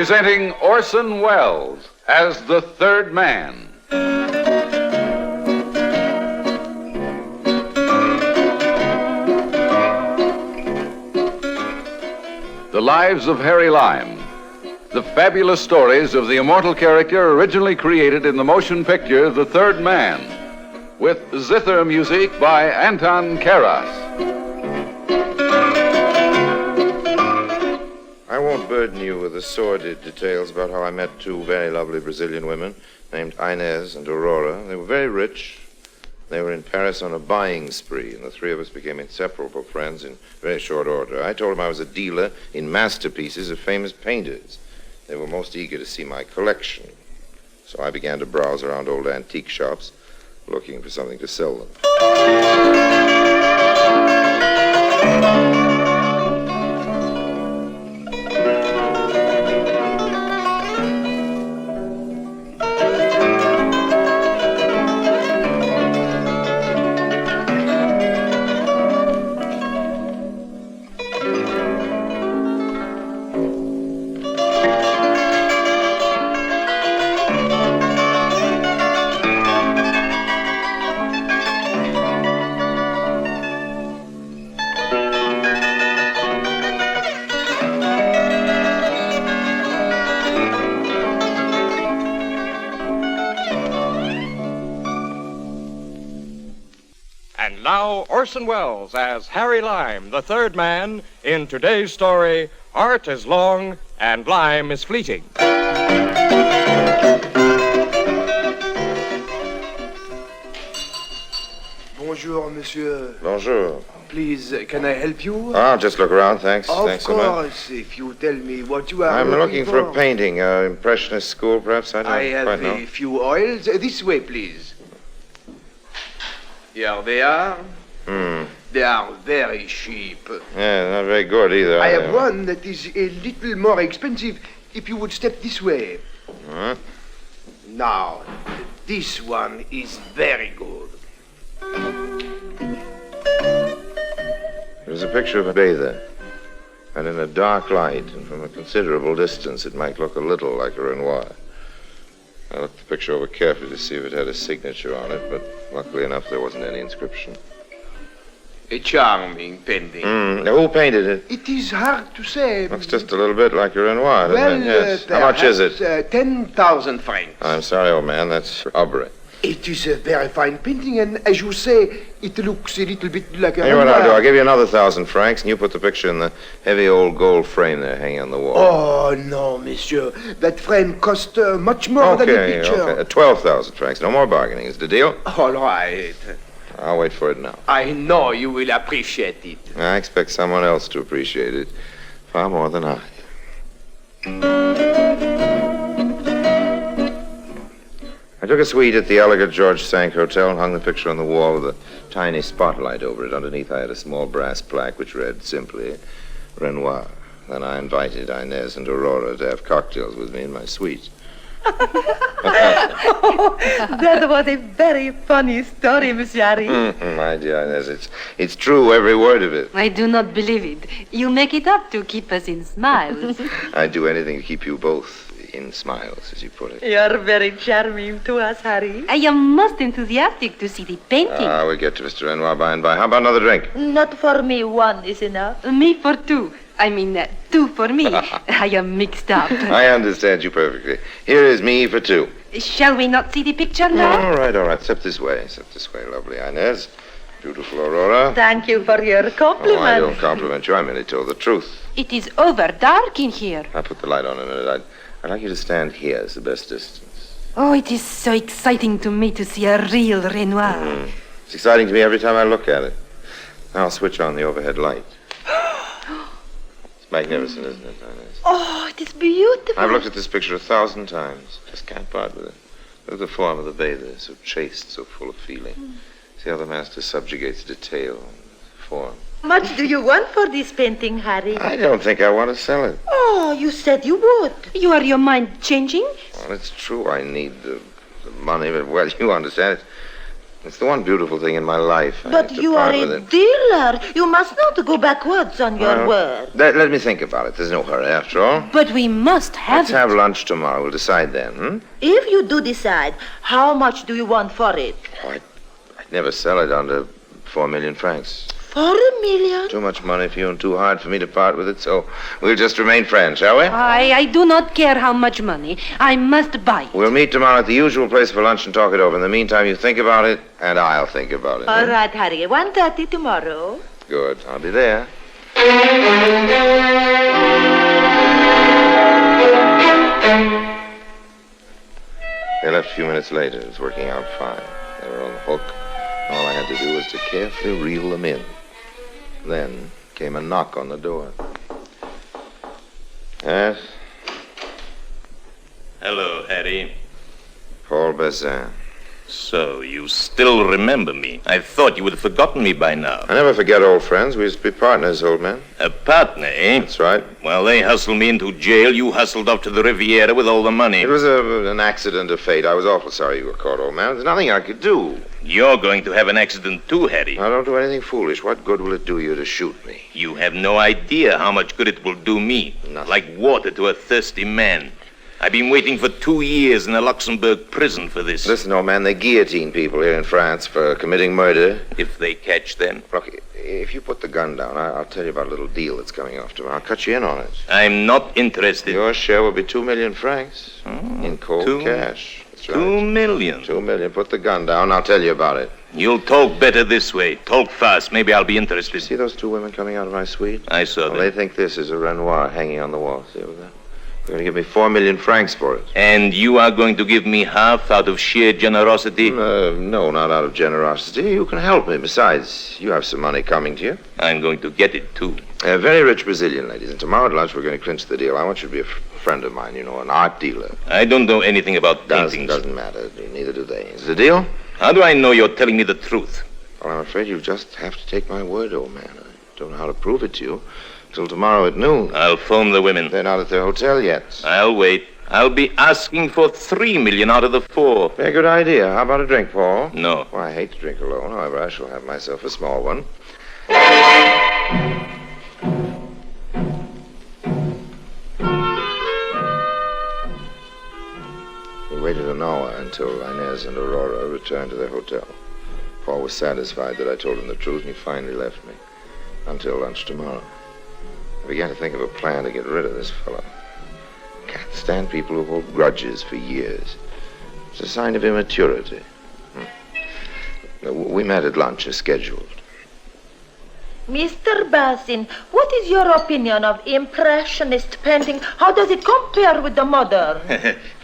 presenting Orson Welles as the Third Man. The Lives of Harry Lime. The fabulous stories of the immortal character originally created in the motion picture The Third Man, with zither music by Anton Karas. I won't burden you with the sordid details about how I met two very lovely Brazilian women named Inez and Aurora. They were very rich. They were in Paris on a buying spree, and the three of us became inseparable friends in very short order. I told them I was a dealer in masterpieces of famous painters. They were most eager to see my collection. So I began to browse around old antique shops, looking for something to sell them. And now, Orson Welles as Harry Lime, the third man, in today's story, Art is Long and Lime is Fleeting. Bonjour, monsieur. Bonjour. Please, can I help you? Oh, just look around, thanks. Of Thanks so much. course, if you tell me what you are I'm looking for a painting, Impressionist school, perhaps. I don't I have quite know. a few oils. This way, please. Here they are. They are very cheap. Yeah, not very good either. I have one that is a little more expensive. If you would step this way. Huh? Now, this one is very good. There's a picture of a bather. And in a dark light, and from a considerable distance, it might look a little like a Renoir. I looked the picture over carefully to see if it had a signature on it, but luckily enough, there wasn't any inscription. A charming painting. Who painted it? It is hard to say. Looks just a little bit like a Renoir, doesn't Well, it? Yes. How much is it? 10,000 francs. I'm sorry, old man, that's robbery. It is a very fine painting, and as you say, it looks a little bit like a Here's what I'll do. Renoir. I'll give you another 1,000 francs, and you put the picture in the heavy old gold frame there hanging on the wall. Oh, no, monsieur. That frame cost much more than a picture. Okay. 12,000 francs. No more bargaining. Is the deal? All right. I'll wait for it now. I know you will appreciate it. I expect someone else to appreciate it far more than I. I took a suite at the elegant George Sank Hotel and hung the picture on the wall with a tiny spotlight over it. Underneath, I had a small brass plaque which read simply, Renoir. Then I invited Inez and Aurora to have cocktails with me in my suite. That was a very funny story, Monsieur Harry. My dear Inez, it's true, every word of it. I do not believe it. You make it up to keep us in smiles. I'd do anything to keep you both in smiles, as you put it. You're very charming to us, Harry. I am most enthusiastic to see the painting. We'll get to Mr. Renoir by and by. How about another drink? Not for me, one is enough. Me for two. I mean, two for me. I am mixed up. I understand you perfectly. Here is me for two. Shall we not see the picture now? All right. Step this way, lovely Inez. Beautiful Aurora. Thank you for your compliment. Oh, I don't compliment you. I merely told the truth. It is over dark in here. I'll put the light on in a minute. I'd like you to stand here as the best distance. Oh, it is so exciting to me to see a real Renoir. It's exciting to me every time I look at it. Now I'll switch on the overhead light. It's magnificent, isn't it, Inez? Oh, it is beautiful. I've looked at this picture 1,000 times. Just can't part with it. Look at the form of the bather, so chaste, so full of feeling. See how the master subjugates detail and form. How much do you want for this painting, Harry? I don't think I want to sell it. Oh, you said you would. You are your mind changing? Well, it's true I need the money, but, well, you understand it. It's the one beautiful thing in my life. I But hate to you are part with a it. dealer. You must not go backwards on your word. Let me think about it. There's no hurry, after all. But we must have Let's have lunch tomorrow. We'll decide then, hmm? If you do decide, how much do you want for it? I'd never sell it under 4 million francs. 4 million? Too much money for you and too hard for me to part with it, so we'll just remain friends, shall we? I do not care how much money. I must buy it. We'll meet tomorrow at the usual place for lunch and talk it over. In the meantime, you think about it, and I'll think about it. All right, Harry. 1:30 tomorrow. Good. I'll be there. They left a few minutes later. It was working out fine. They were on the hook. All I had to do was to carefully reel them in. Then came a knock on the door. Yes? Hello, Harry. Paul Bazin. So, you still remember me. I thought you would have forgotten me by now. I never forget old friends. We used to be partners, old man. A partner, eh? That's right. Well, they hustled me into jail. You hustled off to the Riviera with all the money. It was an accident of fate. I was awful sorry you were caught, old man. There's nothing I could do. You're going to have an accident too, Harry. I don't do anything foolish. What good will it do you to shoot me? You have no idea how much good it will do me. Nothing. Like water to a thirsty man. I've been waiting for 2 years in a Luxembourg prison for this. Listen, old man, they guillotine people here in France for committing murder. If they catch them. Look, if you put the gun down, I'll tell you about a little deal that's coming off tomorrow. I'll cut you in on it. I'm not interested. Your share will be 2 million francs in cold 2 cash. That's right. 2 million. 2 million. Put the gun down. I'll tell you about it. You'll talk better this way. Talk fast. Maybe I'll be interested. See those 2 women coming out of my suite? I saw Well, them. they think this is a Renoir hanging on the wall. See over there? They're going to give me 4 million francs for it. And you are going to give me half out of sheer generosity? No, not out of generosity. You can help me. Besides, you have some money coming to you. I'm going to get it, too. A very rich Brazilian, ladies. And tomorrow at lunch, we're going to clinch the deal. I want you to be a friend of mine, you know, an art dealer. I don't know anything about paintings. Doesn't matter. Neither do they. Is it a deal? How do I know you're telling me the truth? Well, I'm afraid you just have to take my word, old man. I don't know how to prove it to you until tomorrow at noon. I'll phone the women. They're not at their hotel yet. I'll wait. I'll be asking for 3 million out of the 4. Very good idea. How about a drink, Paul? No. Well, I hate to drink alone. However, I shall have myself a small one. We waited an hour until Inez and Aurora returned to their hotel. Paul was satisfied that I told him the truth, and he finally left me. Until lunch tomorrow. I began to think of a plan to get rid of this fellow. I can't stand people who hold grudges for years. It's a sign of immaturity. We met at lunch as scheduled. Mr. Bazin, what is your opinion of Impressionist painting? How does it compare with the modern?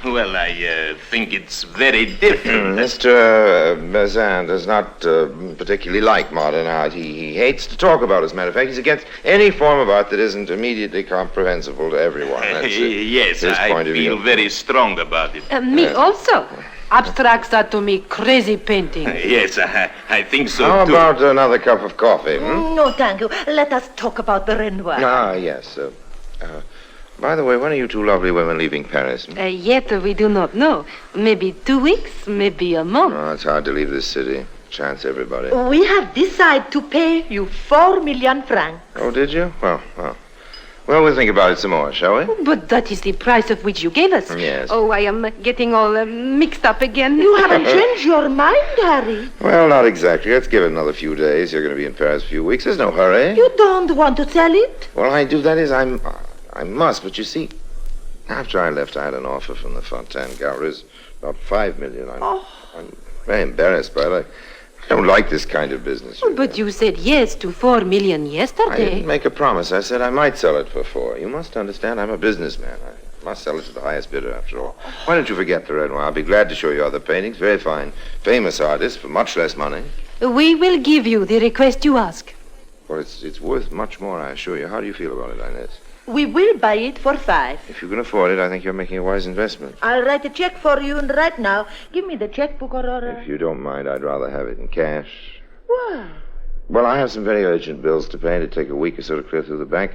Well, I think it's very different. Mr. Bazin does not particularly like modern art. He hates to talk about it, as a matter of fact. He's against any form of art that isn't immediately comprehensible to everyone. That's Yes, his I point of feel view. very strong about it. Me also. Abstracts are to me crazy painting. Yes, I think so, How too. about another cup of coffee? No, thank you. Let us talk about the Renoir. Ah, yes. By the way, when are you 2 lovely women leaving Paris? Yet we do not know. Maybe 2 weeks, maybe a month. Oh, it's hard to leave this city. Chance everybody. We have decided to pay you 4 million francs. Oh, did you? Well, we'll think about it some more, shall we? But that is the price of which you gave us. Yes. Oh, I am getting all mixed up again. You haven't changed your mind, Harry. Well, not exactly. Let's give it another few days. You're going to be in Paris a few weeks. There's no hurry. You don't want to sell it? Well, I do. That is, I must. But you see, after I left, I had an offer from the Fontaine Galleries, about 5 million. I'm very embarrassed by it. I don't like this kind of business. But you said yes to 4 million I yesterday. didn't make a promise. I said I might sell it for 4. You must understand, I'm a businessman. I must sell it to the highest bidder, after all. Why don't you forget the Renoir? I'll be glad to show you other paintings. Very fine, famous artists for much less money. We will give you the request you ask. Well, it's worth much more, I assure you. How do you feel about it, Inez? We will buy it for 5. If you can afford it, I think you're making a wise investment. I'll write a check for you right now. Give me the checkbook, Aurora. If you don't mind, I'd rather have it in cash. Why? Well, I have some very urgent bills to pay. It'd take a week or so to clear through the bank.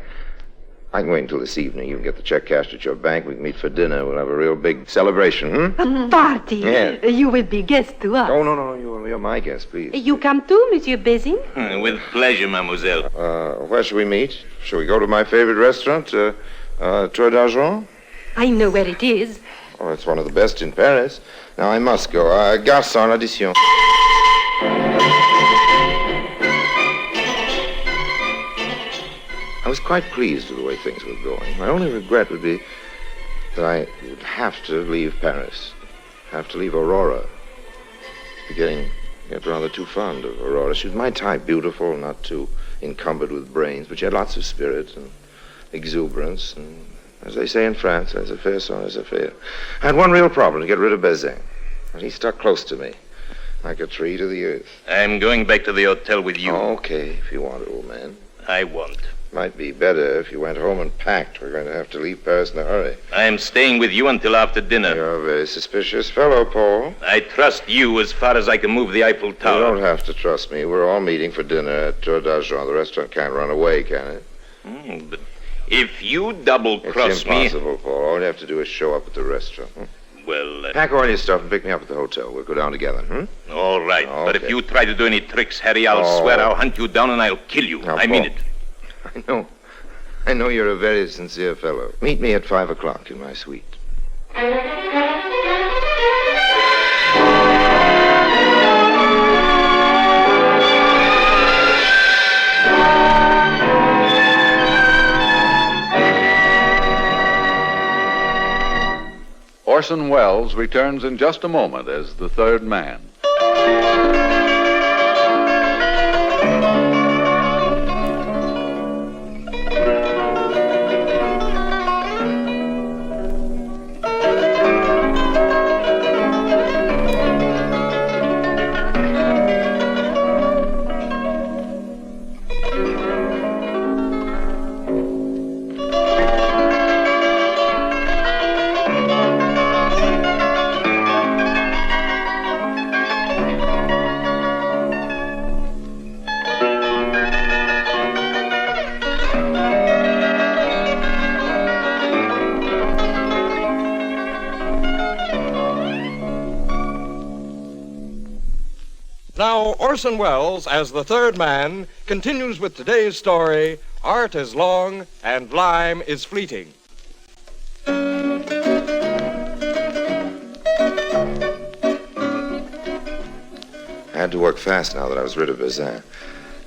I can wait until this evening. You can get the check cashed at your bank. We can meet for dinner. We'll have a real big celebration, A party. Yeah. You will be guest to us. Oh, no. You're my guest, please. You come too, Monsieur Bézin? With pleasure, mademoiselle. Where should we meet? Shall we go to my favorite restaurant, Tour d'Argent? I know where it is. Oh, it's one of the best in Paris. Now, I must go. Garçon, addition. I was quite pleased with the way things were going. My only regret would be that I would have to leave Paris, have to leave Aurora. Get rather too fond of Aurora. She was my type, beautiful, not too encumbered with brains, but she had lots of spirit and exuberance, and as they say in France, as a fair son, as a fair. I had one real problem, to get rid of Bazin. And he stuck close to me, like a tree to the earth. I'm going back to the hotel with you. Okay, if you want it, old man. I won't. Might be better if you went home and packed. We're going to have to leave Paris in a hurry. I'm staying with you until after dinner. You're a very suspicious fellow, Paul. I trust you as far as I can move the Eiffel Tower. You don't have to trust me. We're all meeting for dinner at Tour d'Argent. The restaurant can't run away, can it? But if you double-cross It's me... impossible, Paul. All you have to do is show up at the restaurant. Well, Pack all your stuff and pick me up at the hotel. We'll go down together, all right. But if Okay. you try to do any tricks, Harry, I'll swear I'll hunt you down and I'll kill you. Now, I mean Paul. it. I know you're a very sincere fellow. Meet me at 5 o'clock in my suite. Orson Welles returns in just a moment as the third man. Now, Orson Welles, as the third man, continues with today's story, Art is Long and Lime is Fleeting. I had to work fast now that I was rid of Bazin.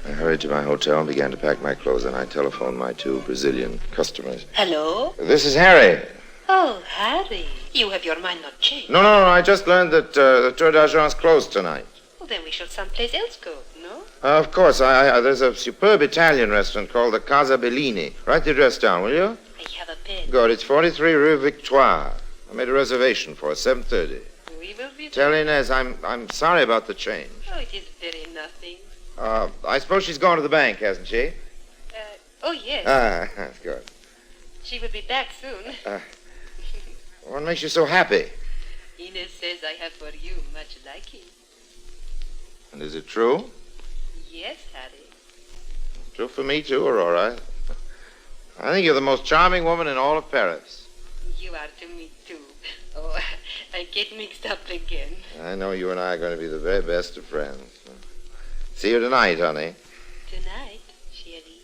I hurried to my hotel and began to pack my clothes, and I telephoned my 2 Brazilian customers. Hello? This is Harry. Oh, Harry. You have your mind not changed. No. I just learned that the Tour d'Argent's closed tonight. Well, then we shall someplace else go, no? Of course. There's a superb Italian restaurant called the Casa Bellini. Write the address down, will you? I have a pen. Good. It's 43 Rue Victoire. I made a reservation for 7:30. We will be Tell Inez I'm sorry about the change. Oh, it is very nothing. I suppose she's gone to the bank, hasn't she? Oh, yes. That's good. She will be back soon. What makes you so happy? Inez says I have for you much liking. And is it true? Yes, Harry. True for me, too, Aurora. I think you're the most charming woman in all of Paris. You are to me, too. Oh, I get mixed up again. I know you and I are going to be the very best of friends. See you tonight, honey. Tonight, chérie.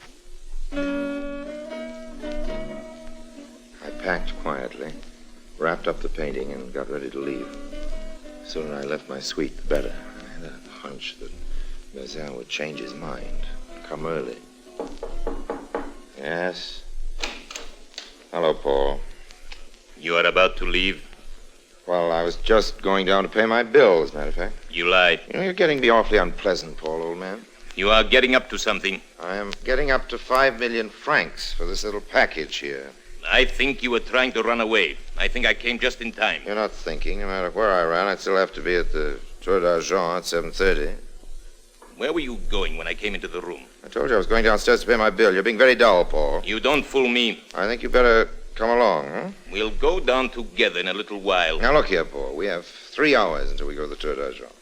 I packed quietly, wrapped up the painting, and got ready to leave. The sooner I left my suite, the better. I had a hunch that Bazin would change his mind, come early. Yes? Hello, Paul. You are about to leave? Well, I was just going down to pay my bill, as a matter of fact. You lied. You know, you're getting to be awfully unpleasant, Paul, old man. You are getting up to something. I am getting up to 5 million francs for this little package here. I think you were trying to run away. I think I came just in time. You're not thinking. No matter where I ran, I'd still have to be at the Tour d'Argent at 7:30. Where were you going when I came into the room? I told you I was going downstairs to pay my bill. You're being very dull, Paul. You don't fool me. I think you better come along, huh? We'll go down together in a little while. Now, look here, Paul. We have 3 hours until we go to the Tour d'Argent.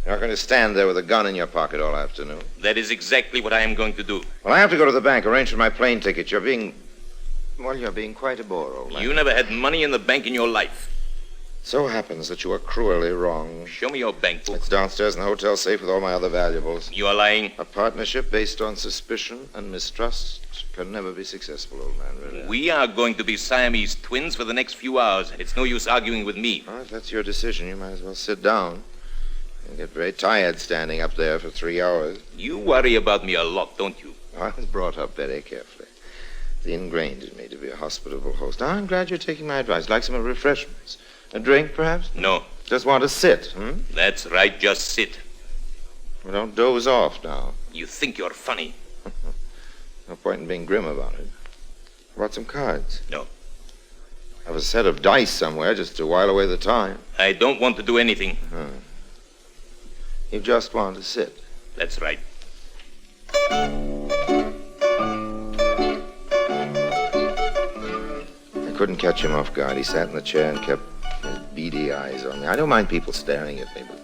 You're not going to stand there with a gun in your pocket all afternoon. That is exactly what I am going to do. Well, I have to go to the bank, arrange for my plane ticket. You're being Well, you're being quite a bore, old man. You never had money in the bank in your life. So happens that you are cruelly wrong. Show me your bank book. It's downstairs in the hotel safe with all my other valuables. You are lying. A partnership based on suspicion and mistrust can never be successful, old man, really. We are going to be Siamese twins for the next few hours. It's no use arguing with me. Well, if that's your decision, you might as well sit down. You get very tired standing up there for 3 hours. You worry about me a lot, don't you? I was brought up very carefully. It's ingrained in me to be a hospitable host. I'm glad you're taking my advice. Like some refreshments. A drink, perhaps? No. Just want to sit, That's right, just sit. Well, don't doze off now. You think you're funny. No point in being grim about it. How about some cards? No. Have a set of dice somewhere just to while away the time. I don't want to do anything. You just want to sit. That's right. I couldn't catch him off guard. He sat in the chair and kept his beady eyes on me. I don't mind people staring at me, but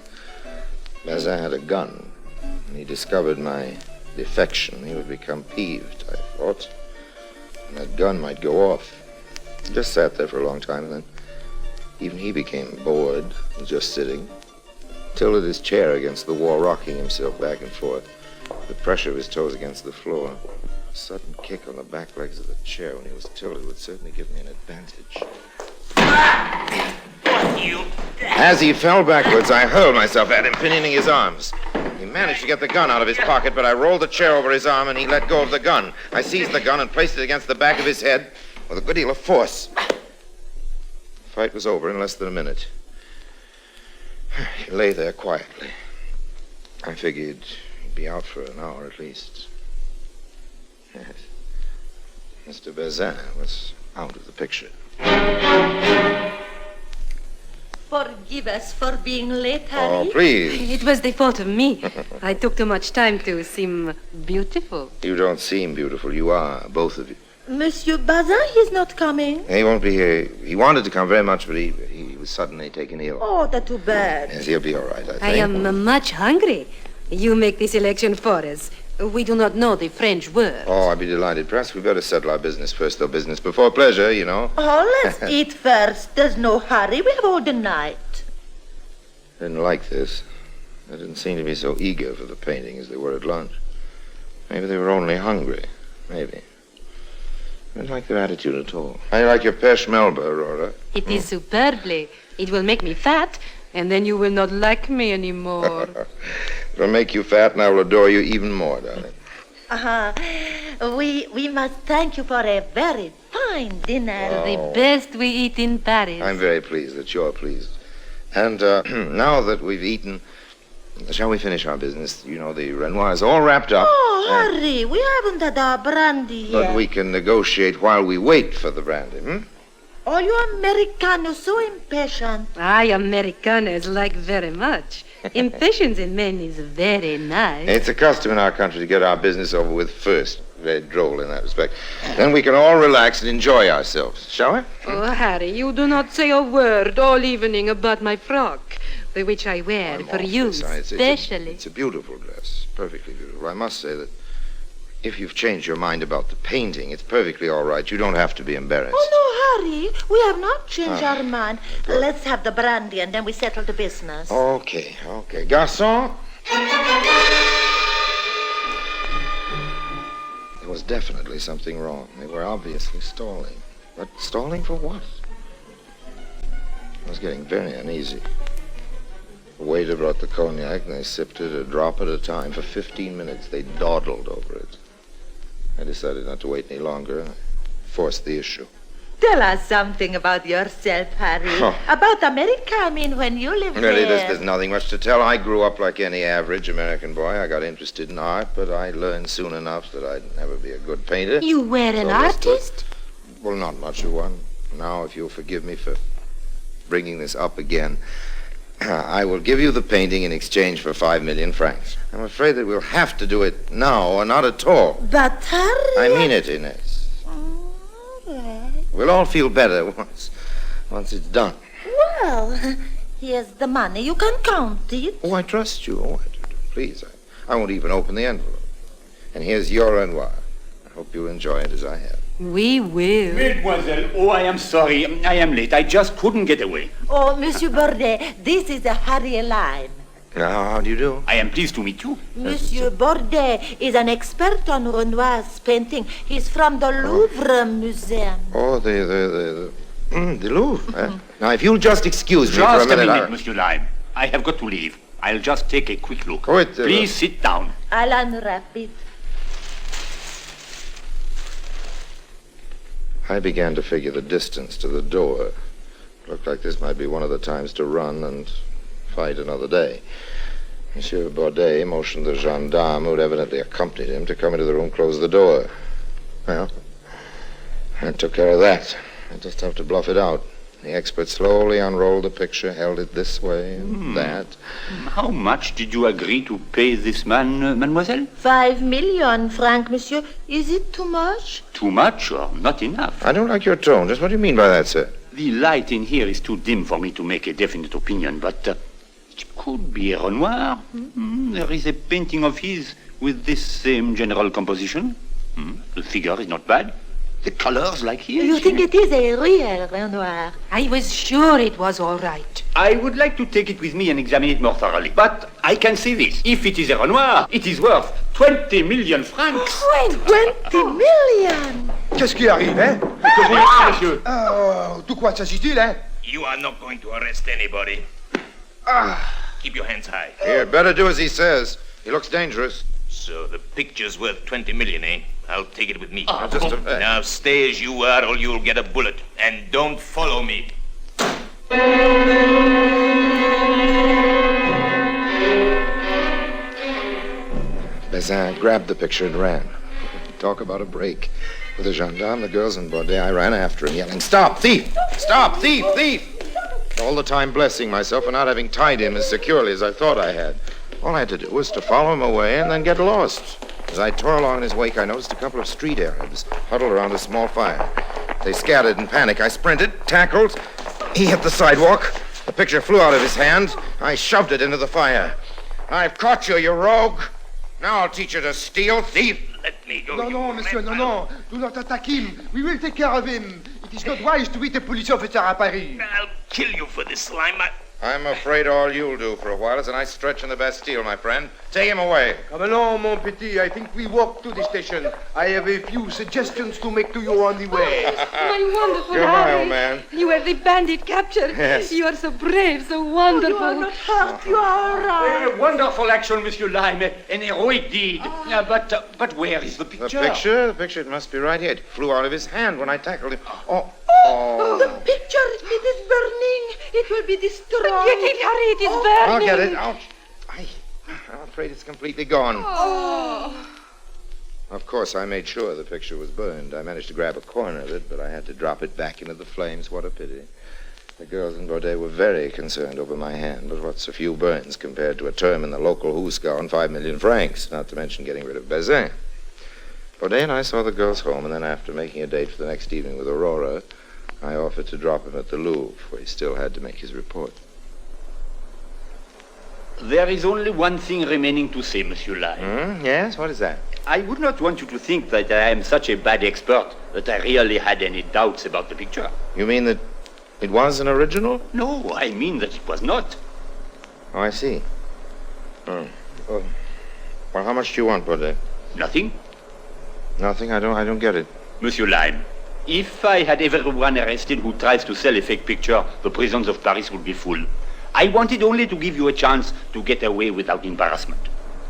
Bazin had a gun, and he discovered my defection. He would become peeved, I thought, and that gun might go off. He just sat there for a long time, and then even he became bored and just sitting, tilted his chair against the wall, rocking himself back and forth, the pressure of his toes against the floor. A sudden kick on the back legs of the chair when he was tilted would certainly give me an advantage. As he fell backwards, I hurled myself at him, pinioning his arms. He managed to get the gun out of his pocket, but I rolled the chair over his arm and he let go of the gun. I seized the gun and placed it against the back of his head with a good deal of force. The fight was over in less than a minute. He lay there quietly. I figured he'd be out for an hour at least. Yes. Mr. Bazin was out of the picture. Forgive us for being late, Harry. Oh, please. It was the fault of me. I took too much time to seem beautiful. You don't seem beautiful. You are, both of you. Monsieur Bazin, he's not coming. He won't be here. He wanted to come very much, but he was suddenly taken ill. Oh, that's too bad. Yes, he'll be all right, I think. I am much hungry. You make this election for us. We do not know the French word. Oh, I'd be delighted. Perhaps we better settle our business first, though. Business before pleasure, you know. Oh, let's eat first. There's no hurry. We have all the night. Didn't like this. They didn't seem to be so eager for the painting as they were at lunch. Maybe they were only hungry. Maybe. I didn't like their attitude at all. How do you like your peche melba, Aurora? It is superbly. It will make me fat, and then you will not like me anymore. It'll make you fat, and I will adore you even more, darling. We must thank you for a very fine dinner. The best we eat in Paris. I'm very pleased that you're pleased. And now that we've eaten, shall we finish our business? You know, the Renoir is all wrapped up. Oh, Harry, we haven't had our brandy yet. But we can negotiate while we wait for the brandy, Oh, you Americanos so impatient. I Americaners like very much. Impatience in men is very nice. It's a custom in our country to get our business over with first. Very droll in that respect. Then we can all relax and enjoy ourselves, shall we? Oh, Harry, you do not say a word all evening about my frock, which I wear for you specially. It's a beautiful dress, perfectly beautiful. I must say that if you've changed your mind about the painting, it's perfectly all right. You don't have to be embarrassed. Oh, no, Harry, we have not changed our mind. Good. Let's have the brandy and then we settle the business. Okay. Garçon? There was definitely something wrong. They were obviously stalling. But stalling for what? I was getting very uneasy. The waiter brought the cognac, and they sipped it a drop at a time. For 15 minutes, they dawdled over it. I decided not to wait any longer. I forced the issue. Tell us something about yourself, Harry. Oh. About America, I mean, when you lived Really, there. there's nothing much to tell. I grew up like any average American boy. I got interested in art, but I learned soon enough that I'd never be a good painter. You were an artist? Well, not much of one. Now, if you'll forgive me for bringing this up again, I will give you the painting in exchange for 5 million francs. I'm afraid that we'll have to do it now or not at all. But, Harry... I mean it, Inez. All right. We'll all feel better once it's done. Well, here's the money. You can count it. Oh, I trust you. Oh, I do. Please, I won't even open the envelope. And here's your Renoir. Hope you enjoy it as I have. We will. Mademoiselle, oh, I am sorry. I am late. I just couldn't get away. Oh, Monsieur Bordet, this is Harry Lime. Now, how do you do? I am pleased to meet you. Monsieur Bordet is an expert on Renoir's painting. He's from the Louvre Museum. Oh, the Louvre. Now, if you'll just excuse me for Just a minute. Monsieur Lime. I have got to leave. I'll just take a quick look. Oh, Please sit down. I'll unwrap it. I began to figure the distance to the door. Looked like this might be one of the times to run and fight another day. Monsieur Bordet motioned the gendarme who had evidently accompanied him to come into the room, close the door. Well, I took care of that. I just have to bluff it out. The expert slowly unrolled the picture, held it this way and that. How much did you agree to pay this man, mademoiselle? 5 million francs, monsieur. Is it too much? Too much or not enough? I don't like your tone. Just what do you mean by that, sir? The light in here is too dim for me to make a definite opinion, but it could be a Renoir. There is a painting of his with this same general composition. The figure is not bad. The colors like his. You think it is a real Renoir? I was sure it was all right. I would like to take it with me and examine it more thoroughly. But I can say this. If it is a Renoir, it is worth 20 million francs. 20 million! Qu'est-ce qui arrive, hein? Que voulez-vous, monsieur? De quoi s'agit-il, hein? You are not going to arrest anybody. Keep your hands high. Here, better do as he says. He looks dangerous. So the picture's worth 20 million, eh? I'll take it with me. Now, just a fact. Now stay as you are or you'll get a bullet. And don't follow me. Bazin grabbed the picture and ran. Talk about a break. With the gendarme, the girls, and Bordet, I ran after him, yelling, "Stop, thief! Stop, thief, thief!" All the time blessing myself for not having tied him as securely as I thought I had. All I had to do was to follow him away and then get lost. As I tore along in his wake, I noticed a couple of street Arabs huddled around a small fire. They scattered in panic. I sprinted, tackled. He hit the sidewalk. The picture flew out of his hand. I shoved it into the fire. "I've caught you, you rogue. Now I'll teach you to steal, thief." Let me go. No, you monsieur, mad no. Do not attack him. We will take care of him. It is not wise to beat a police officer at Paris. I'll kill you for this slime. I'm afraid all you'll do for a while is a nice stretch in the Bastille, my friend. Take him away. Come along, mon petit. I think we walk to the station. I have a few suggestions to make to you on the way. My wonderful Goodbye, Harry. old man. You have the bandit captured. Yes. You are so brave, so wonderful. You are not hurt. You are all right. A wonderful action, Monsieur Lime. An heroic deed. But where is the The picture? picture, it must be right here. It flew out of his hand when I tackled him. Oh, the picture, it is burning. It will be destroyed. Get it, Harry, it is burning. I'll get it. Ouch. I'm afraid it's completely gone. Of course, I made sure the picture was burned. I managed to grab a corner of it, but I had to drop it back into the flames. What a pity. The girls in Bordet were very concerned over my hand, but what's a few burns compared to a term in the local hoosegow and 5 million francs, not to mention getting rid of Bazin. Bordet and I saw the girls home, and then after making a date for the next evening with Aurora, I offered to drop him at the Louvre, where he still had to make his report. There is only one thing remaining to say, Monsieur Lime. Yes? What is that? I would not want you to think that I am such a bad expert that I really had any doubts about the picture. You mean that it was an original? No, I mean that it was not. Oh, I see. Well, how much do you want, Bordet? Nothing. Nothing? I don't get it. Monsieur Lime, if I had everyone arrested who tries to sell a fake picture, the prisons of Paris would be full. I wanted only to give you a chance to get away without embarrassment.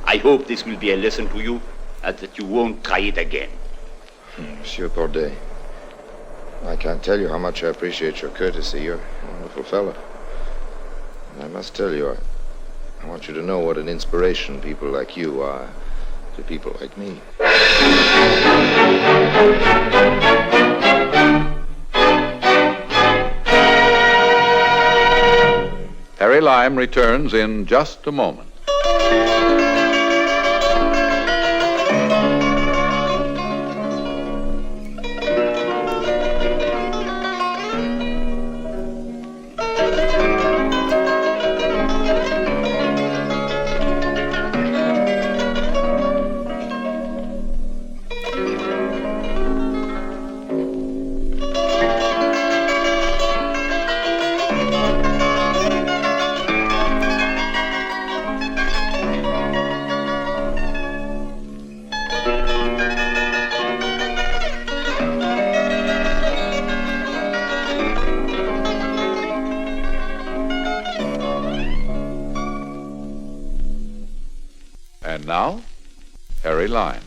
I hope this will be a lesson to you, and that you won't try it again. Monsieur Bordet, I can't tell you how much I appreciate your courtesy. You're a wonderful fellow. And I must tell you, I want you to know what an inspiration people like you are to people like me. Harry Lime returns in just a moment. Now, Harry Lime.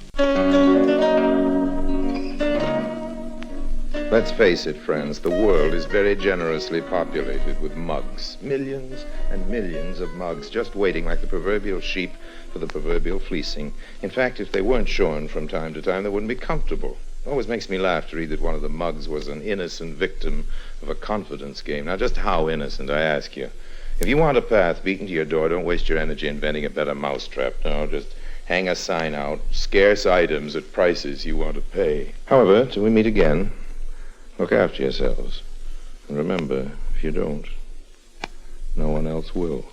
Let's face it, friends, the world is very generously populated with mugs. Millions and millions of mugs just waiting like the proverbial sheep for the proverbial fleecing. In fact, if they weren't shorn from time to time, they wouldn't be comfortable. It always makes me laugh to read that one of the mugs was an innocent victim of a confidence game. Now, just how innocent, I ask you? If you want a path beaten to your door, don't waste your energy inventing a better mousetrap. No, just hang a sign out, scarce items at prices you want to pay. However, till we meet again, look after yourselves. And remember, if you don't, no one else will.